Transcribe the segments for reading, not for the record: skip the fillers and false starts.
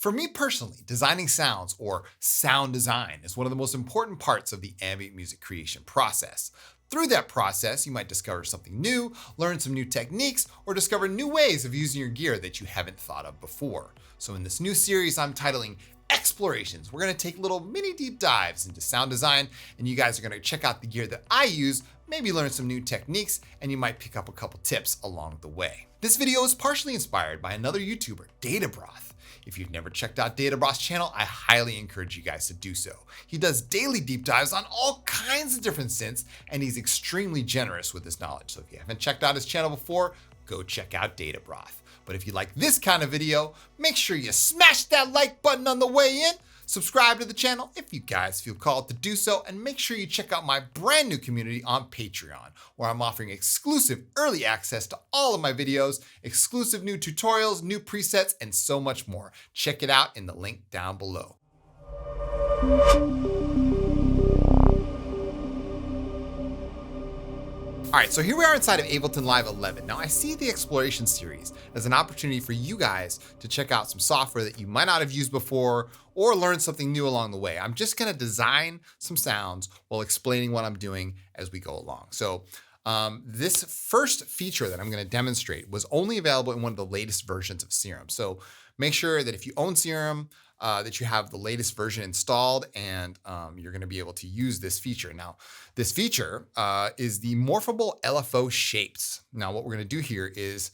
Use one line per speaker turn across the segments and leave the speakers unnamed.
For me personally, designing sounds or sound design is one of the most important parts of the ambient music creation process. Through that process, you might discover something new, learn some new techniques, or discover new ways of using your gear that you haven't thought of before. So in this new series I'm titling Explorations, we're going to take little mini deep dives into sound design, and you guys are going to check out the gear that I use, maybe learn some new techniques, and you might pick up a couple tips along the way. This video is partially inspired by another YouTuber, Databroth. If you've never checked out Databroth's channel, I highly encourage you guys to do so. He does daily deep dives on all kinds of different synths, and he's extremely generous with his knowledge. So if you haven't checked out his channel before, go check out Databroth. But if you like this kind of video, make sure you smash that like button on the way in, subscribe to the channel if you guys feel called to do so, and make sure you check out my brand new community on Patreon, where I'm offering exclusive early access to all of my videos, exclusive new tutorials, new presets, and so much more. Check it out in the link down below. All right, so here we are inside of Ableton Live 11. Now I see the Exploration series as an opportunity for you guys to check out some software that you might not have used before or learn something new along the way. I'm just gonna design some sounds while explaining what I'm doing as we go along. So this first feature that I'm gonna demonstrate was only available in one of the latest versions of Serum. So make sure that if you own Serum, that you have the latest version installed, and you're going to be able to use this feature. Now, this feature is the Morphable LFO shapes. Now, what we're going to do here is,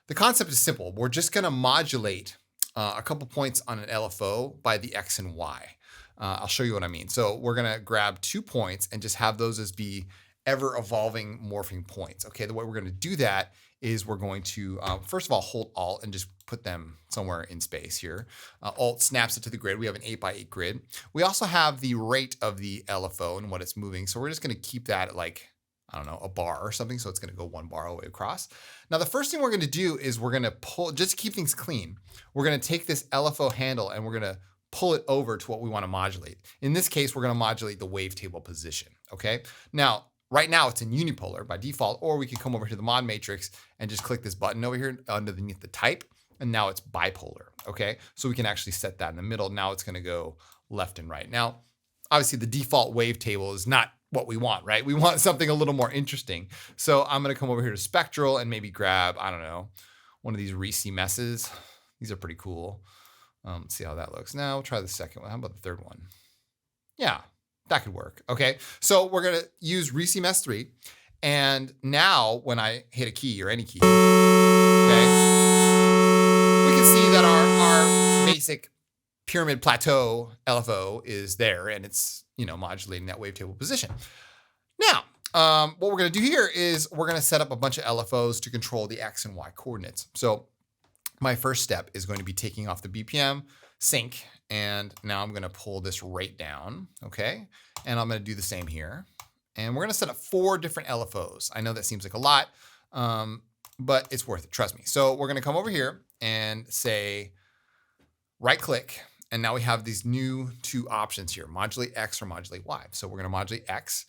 the concept is simple. We're just going to modulate a couple points on an LFO by the X and Y. I'll show you what I mean. So we're going to grab 2 points and just have those as be ever evolving morphing points. Okay, the way we're going to do that is we're going to, first of all, hold Alt and just put them somewhere in space here. Alt snaps it to the grid. We have an 8x8 grid. We also have the rate of the LFO and what it's moving. So we're just going to keep that at like, I don't know, a bar or something. So it's going to go 1 bar all the way across. Now, the first thing we're going to do is we're going to pull, just to keep things clean, we're going to take this LFO handle and we're going to pull it over to what we want to modulate. In this case, we're going to modulate the wavetable position. Okay. Now, right now it's in unipolar by default, or we can come over to the mod matrix and just click this button over here underneath the type. And now it's bipolar. Okay. So we can actually set that in the middle. Now it's going to go left and right. Now, obviously the default wavetable is not what we want, right? We want something a little more interesting. So I'm going to come over here to spectral and maybe grab, I don't know, one of these Reese messes. These are pretty cool. Let's see how that looks. Now we'll try the second one. How about the third one? Yeah. That could work. Okay. So we're going to use Reese Mess 3. And now when I hit a key or any key, okay, we can see that our basic pyramid plateau LFO is there, and it's, you know, modulating that wavetable position. Now, what we're going to do here is we're going to set up a bunch of LFOs to control the X and Y coordinates. So my first step is going to be taking off the BPM sync. And now I'm going to pull this rate down. Okay. And I'm going to do the same here. And we're going to set up 4 different LFOs. I know that seems like a lot, but it's worth it. Trust me. So we're going to come over here and say, right click. And now we have these new 2 options here, modulate X or modulate Y. So we're going to modulate X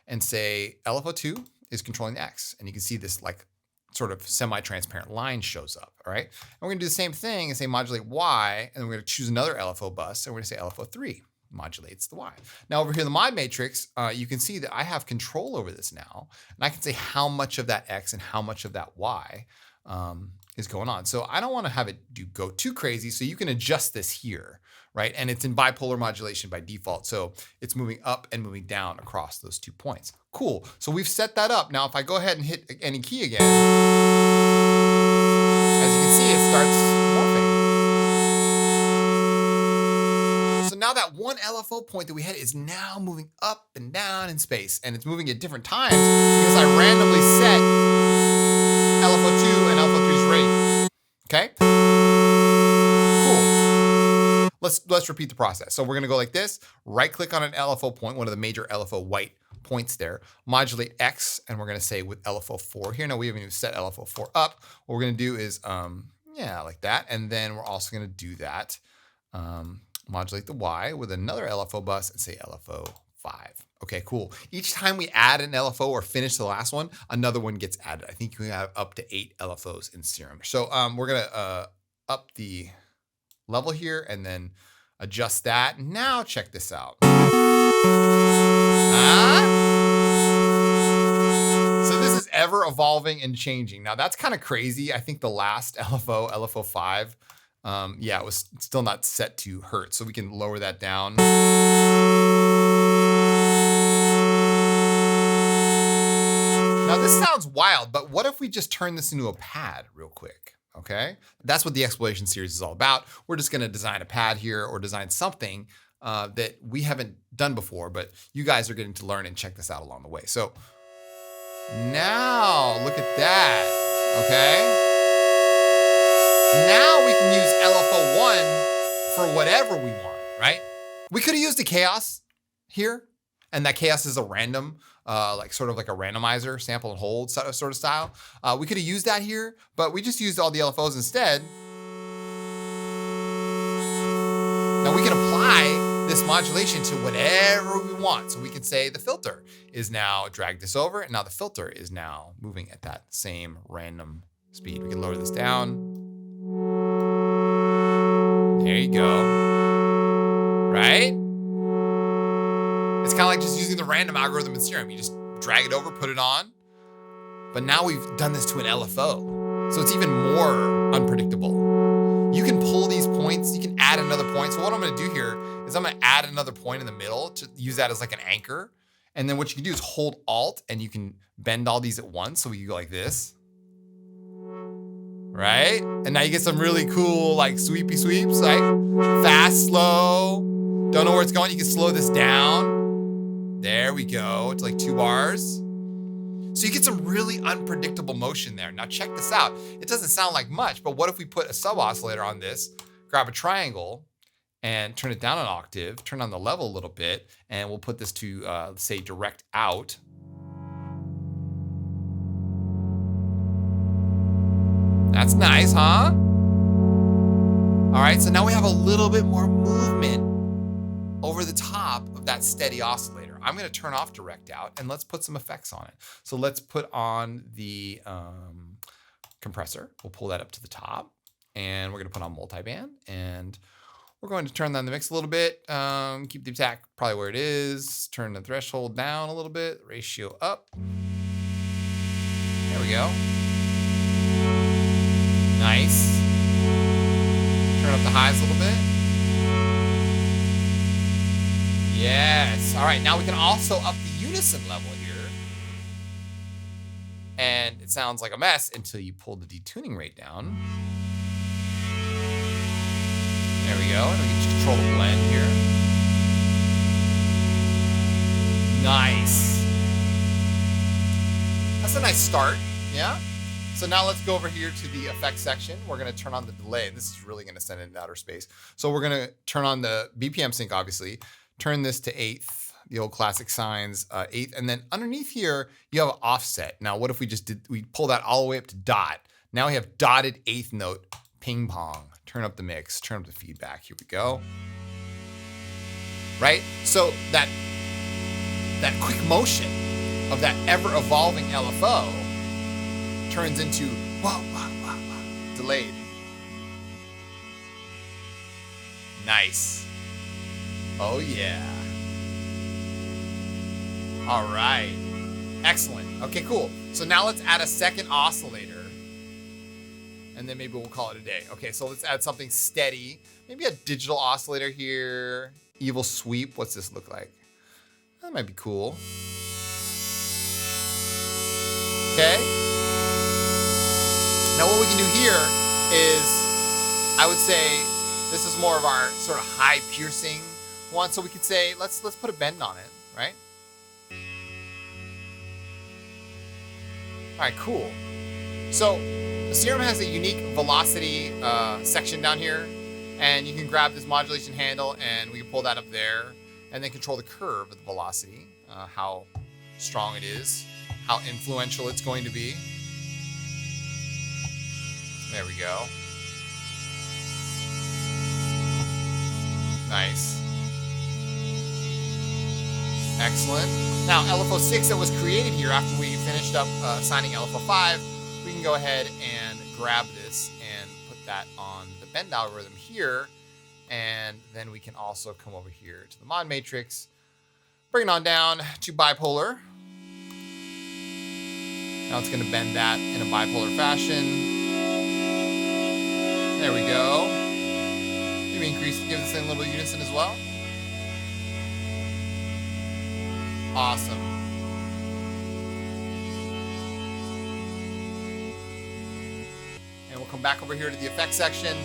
and say LFO2 is controlling the X. And you can see this like sort of semi-transparent line shows up, all right? And we're gonna do the same thing and say modulate Y, and we're gonna choose another LFO bus, and we're gonna say LFO3 modulates the Y. Now over here in the mod matrix, you can see that I have control over this now, and I can say how much of that X and how much of that Y is going on. So I don't wanna have it go too crazy, so you can adjust this here, right? And it's in bipolar modulation by default, so it's moving up and moving down across those 2 points. Cool, so we've set that up. Now if I go ahead and hit any key again, as you can see, it starts morphing. So now that one LFO point that we had is now moving up and down in space, and it's moving at different times because I randomly set LFO2 and LFO3's rate, okay? Cool. Let's repeat the process. So we're gonna go like this, right click on an LFO point, one of the major LFO white points there, modulate X, and we're gonna say with LFO4 here. Now we haven't even set LFO4 up. What we're gonna do is, yeah, like that. And then we're also gonna do that, modulate the Y with another LFO bus and say LFO5. Okay, cool. Each time we add an LFO or finish the last one, another one gets added. I think we have up to 8 LFOs in Serum. So we're gonna up the level here and then adjust that. Now check this out. So this is ever evolving and changing. Now that's kind of crazy. I think the last LFO, LFO5, yeah, it was still not set to hertz. So we can lower that down. Now this sounds wild, but what if we just turn this into a pad real quick? Okay, that's what the exploration series is all about. We're just gonna design a pad here or design something that we haven't done before, but you guys are getting to learn and check this out along the way. So now look at that, okay? Now we can use LFO1 for whatever we want, right? We could have used a chaos here, and that chaos is a random, like sort of like a randomizer, sample and hold sort of style. We could have used that here, but we just used all the LFOs instead. Now we can apply this modulation to whatever we want. So we can say the filter is now drag this over, and now the filter is now moving at that same random speed. We can lower this down. There you go. Right? It's kind of like just using the random algorithm in Serum. You just drag it over, put it on. But now we've done this to an LFO. So it's even more unpredictable. You can pull these points, you can add another point. So what I'm gonna do here is I'm gonna add another point in the middle to use that as like an anchor. And then what you can do is hold Alt and you can bend all these at once. So we can go like this. Right? And now you get some really cool like sweepy sweeps, like fast, slow. Don't know where it's going, you can slow this down. There we go, it's like 2 bars. So you get some really unpredictable motion there. Now check this out. It doesn't sound like much, but what if we put a sub oscillator on this, grab a triangle and turn it down an octave, turn on the level a little bit, and we'll put this to say direct out. That's nice, huh? All right, so now we have a little bit more movement over the top of that steady oscillator. I'm gonna turn off direct out and let's put some effects on it. So let's put on the compressor. We'll pull that up to the top and we're gonna put on multiband and we're going to turn down the mix a little bit. Keep the attack probably where it is. Turn the threshold down a little bit, ratio up. There we go. Nice. Turn up the highs a little bit. Yes. All right, now we can also up the unison level here. And it sounds like a mess until you pull the detuning rate down. There we go. And we can just control the blend here. Nice. That's a nice start, yeah? So now let's go over here to the effects section. We're gonna turn on the delay. This is really gonna send it into outer space. So we're gonna turn on the BPM sync, obviously. Turn this to 8th, the old classic signs, 8th. And then underneath here, you have an offset. Now, what if we pull that all the way up to dot? Now we have dotted 8th note, ping pong. Turn up the mix, turn up the feedback. Here we go. Right? So that quick motion of that ever evolving LFO turns into delayed. Nice. Oh yeah. All right. Excellent. Okay, cool. So now let's add a second oscillator. And then maybe we'll call it a day. Okay, so let's add something steady. Maybe a digital oscillator here. Evil sweep. What's this look like? That might be cool. Okay. Now what we can do here is, I would say, this is more of our sort of high piercing one. So we could say, let's put a bend on it, right? All right, cool. So the Serum has a unique velocity section down here, and you can grab this modulation handle and we can pull that up there and then control the curve of the velocity, how strong it is, how influential it's going to be. There we go. Nice. Excellent. Now, LFO 6 that was created here after we finished up assigning LFO 5, we can go ahead and grab this and put that on the bend algorithm here. And then we can also come over here to the mod matrix, bring it on down to bipolar. Now it's going to bend that in a bipolar fashion. There we go. Maybe increase, give this thing a little unison as well. Awesome. And we'll come back over here to the effects section.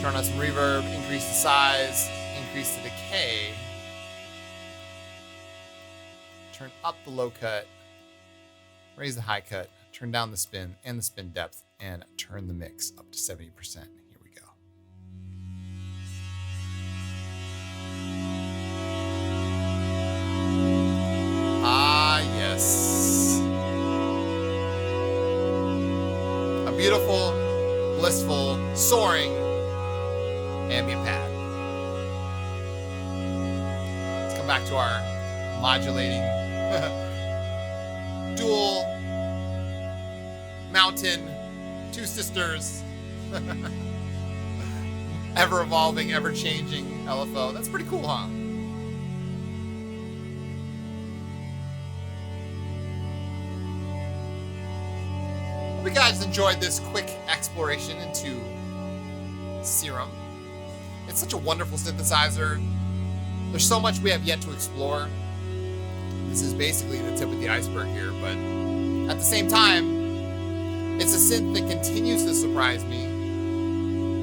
Turn on some reverb, increase the size, increase the decay. Turn up the low cut, raise the high cut, turn down the spin and the spin depth, and turn the mix up to 70%. Here we go. Ah, yes. A beautiful, blissful, soaring ambient pad. Let's come back to our modulating dual mountain, two sisters, ever evolving, ever changing LFO. That's pretty cool, huh? Hope you guys enjoyed this quick exploration into Serum. It's such a wonderful synthesizer. There's so much we have yet to explore. This is basically the tip of the iceberg here, but at the same time, it's a synth that continues to surprise me.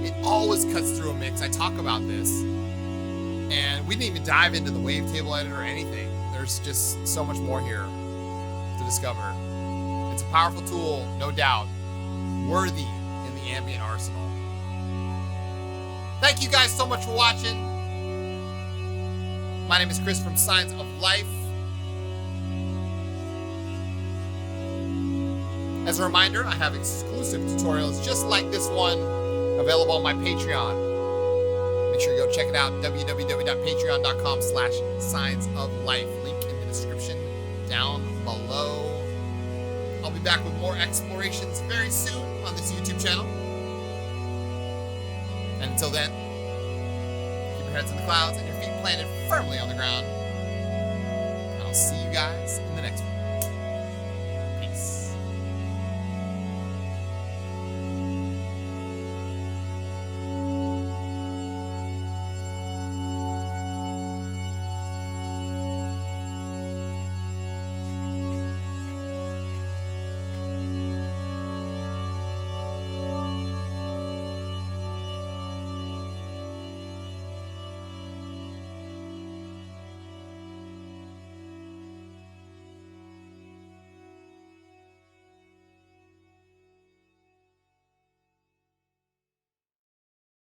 It always cuts through a mix. I talk about this, and we didn't even dive into the wavetable editor or anything. There's just so much more here to discover. It's a powerful tool, no doubt, worthy in the ambient arsenal. Thank you guys so much for watching. My name is Chris from Signs of Life. As a reminder, I have exclusive tutorials just like this one available on my Patreon. Make sure you go check it out, www.patreon.com/signsoflife. Link in the description down below. I'll be back with more explorations very soon on this YouTube channel. And until then, keep your heads in the clouds and your feet planted firmly on the ground. And I'll see you guys in the next one.